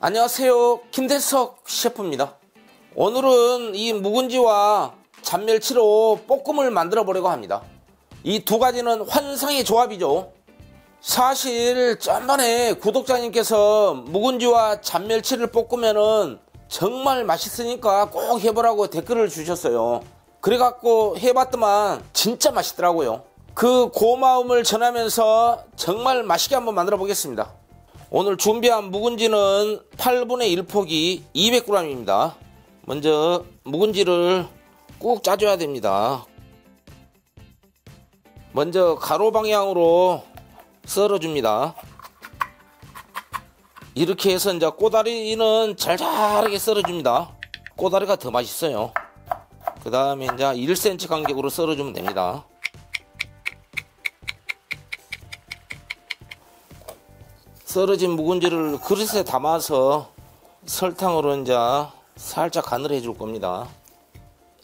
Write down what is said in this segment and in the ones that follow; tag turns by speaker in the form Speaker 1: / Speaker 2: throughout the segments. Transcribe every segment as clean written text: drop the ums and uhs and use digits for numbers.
Speaker 1: 안녕하세요, 김대석 셰프입니다. 오늘은 이 묵은지와 잔멸치로 볶음을 만들어 보려고 합니다. 이 두 가지는 환상의 조합이죠. 사실 전번에 구독자님께서 묵은지와 잔멸치를 볶으면은 정말 맛있으니까 꼭 해보라고 댓글을 주셨어요. 그래갖고 해봤더만 진짜 맛있더라고요. 그 고마움을 전하면서 정말 맛있게 한번 만들어 보겠습니다. 오늘 준비한 묵은지는 8분의 1포기 200g입니다. 먼저 묵은지를 꾹 짜줘야 됩니다. 먼저 가로 방향으로 썰어줍니다. 이렇게 해서 이제 꼬다리는 잘잘하게 썰어줍니다. 꼬다리가 더 맛있어요. 그 다음에 이제 1cm 간격으로 썰어주면 됩니다. 썰어진 묵은지를 그릇에 담아서 설탕으로 이제 살짝 간을 해줄 겁니다.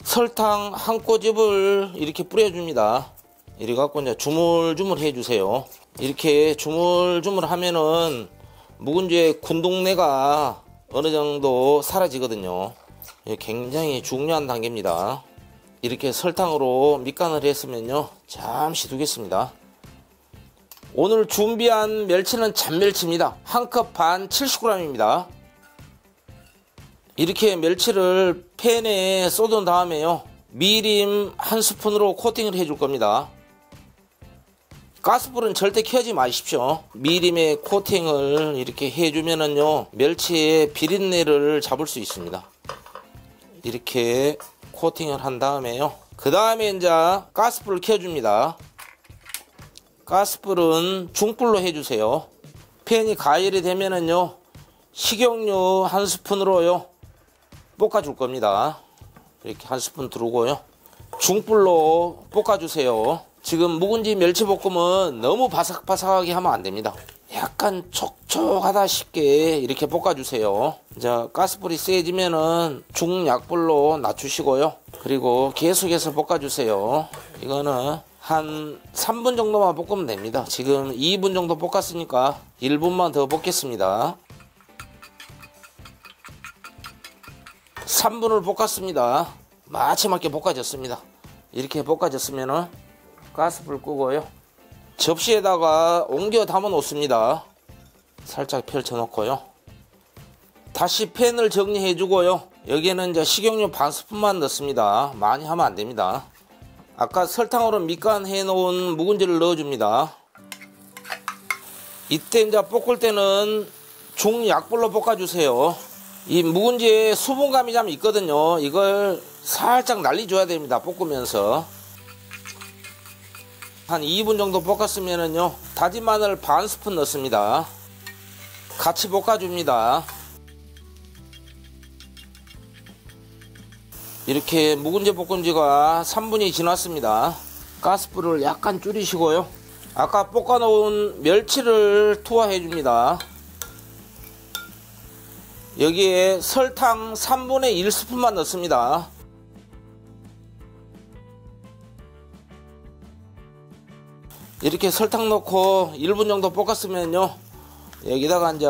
Speaker 1: 설탕 한 꼬집을 이렇게 뿌려줍니다. 이래 갖고 이제 주물주물 해주세요. 이렇게 주물주물 하면은 묵은지의 군동내가 어느 정도 사라지거든요. 굉장히 중요한 단계입니다. 이렇게 설탕으로 밑간을 했으면요, 잠시 두겠습니다. 오늘 준비한 멸치는 잔멸치입니다. 1컵 반 70g입니다. 이렇게 멸치를 팬에 쏟은 다음에요, 미림 한 스푼으로 코팅을 해줄 겁니다. 가스불은 절대 켜지 마십시오. 미림에 코팅을 이렇게 해주면은요, 멸치의 비린내를 잡을 수 있습니다. 이렇게 코팅을 한 다음에요, 그 다음에 이제 가스불을 켜줍니다. 가스불은 중불로 해주세요. 팬이 가열이 되면은요, 식용유 한 스푼으로요 볶아줄 겁니다. 이렇게 한 스푼 두르고요, 중불로 볶아주세요. 지금 묵은지 멸치볶음은 너무 바삭바삭하게 하면 안됩니다. 약간 촉촉하다 싶게 이렇게 볶아주세요. 이제 가스불이 세지면은 중약불로 낮추시고요, 그리고 계속해서 볶아주세요. 이거는 한 3분 정도만 볶으면 됩니다. 지금 2분 정도 볶았으니까 1분만 더 볶겠습니다. 3분을 볶았습니다. 마지막에 볶아졌습니다. 이렇게 볶아졌으면은 가스불 끄고요, 접시에다가 옮겨 담아 놓습니다. 살짝 펼쳐 놓고요, 다시 팬을 정리해 주고요, 여기에는 이제 식용유 반 스푼만 넣습니다. 많이 하면 안 됩니다. 아까 설탕으로 밑간 해 놓은 묵은지를 넣어 줍니다. 이때 이제 볶을 때는 중약불로 볶아 주세요. 이 묵은지에 수분감이 좀 있거든요. 이걸 살짝 날려줘야 됩니다. 볶으면서 한 2분 정도 볶았으면은요, 다진 마늘 반 스푼 넣습니다. 같이 볶아줍니다. 이렇게 묵은지 볶은 지가 3분이 지났습니다. 가스불을 약간 줄이시고요, 아까 볶아 놓은 멸치를 투하해 줍니다. 여기에 설탕 3분의 1스푼만 넣습니다. 이렇게 설탕 넣고 1분 정도 볶았으면요, 여기다가 이제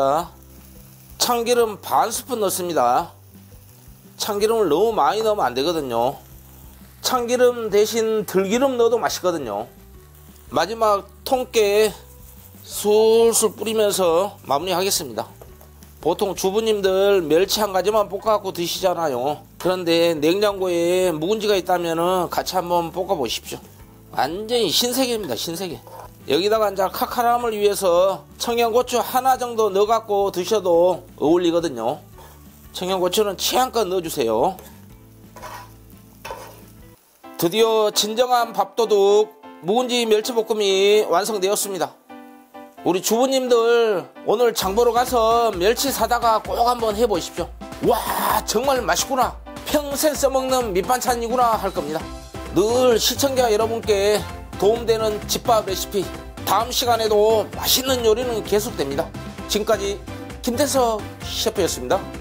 Speaker 1: 참기름 반 스푼 넣습니다. 참기름을 너무 많이 넣으면 안 되거든요. 참기름 대신 들기름 넣어도 맛있거든요. 마지막 통깨 술술 뿌리면서 마무리 하겠습니다. 보통 주부님들 멸치 한 가지만 볶아갖고 드시잖아요. 그런데 냉장고에 묵은지가 있다면 같이 한번 볶아 보십시오. 완전히 신세계입니다, 신세계. 여기다가 이제 칼칼함을 위해서 청양고추 하나 정도 넣어갖고 드셔도 어울리거든요. 청양고추는 취향껏 넣어주세요. 드디어 진정한 밥도둑 묵은지 멸치볶음이 완성되었습니다. 우리 주부님들 오늘 장보러 가서 멸치 사다가 꼭 한번 해보십시오. 와, 정말 맛있구나, 평생 써먹는 밑반찬이구나 할 겁니다. 늘 시청자 여러분께 도움되는 집밥 레시피, 다음 시간에도 맛있는 요리는 계속됩니다. 지금까지 김대석 셰프였습니다.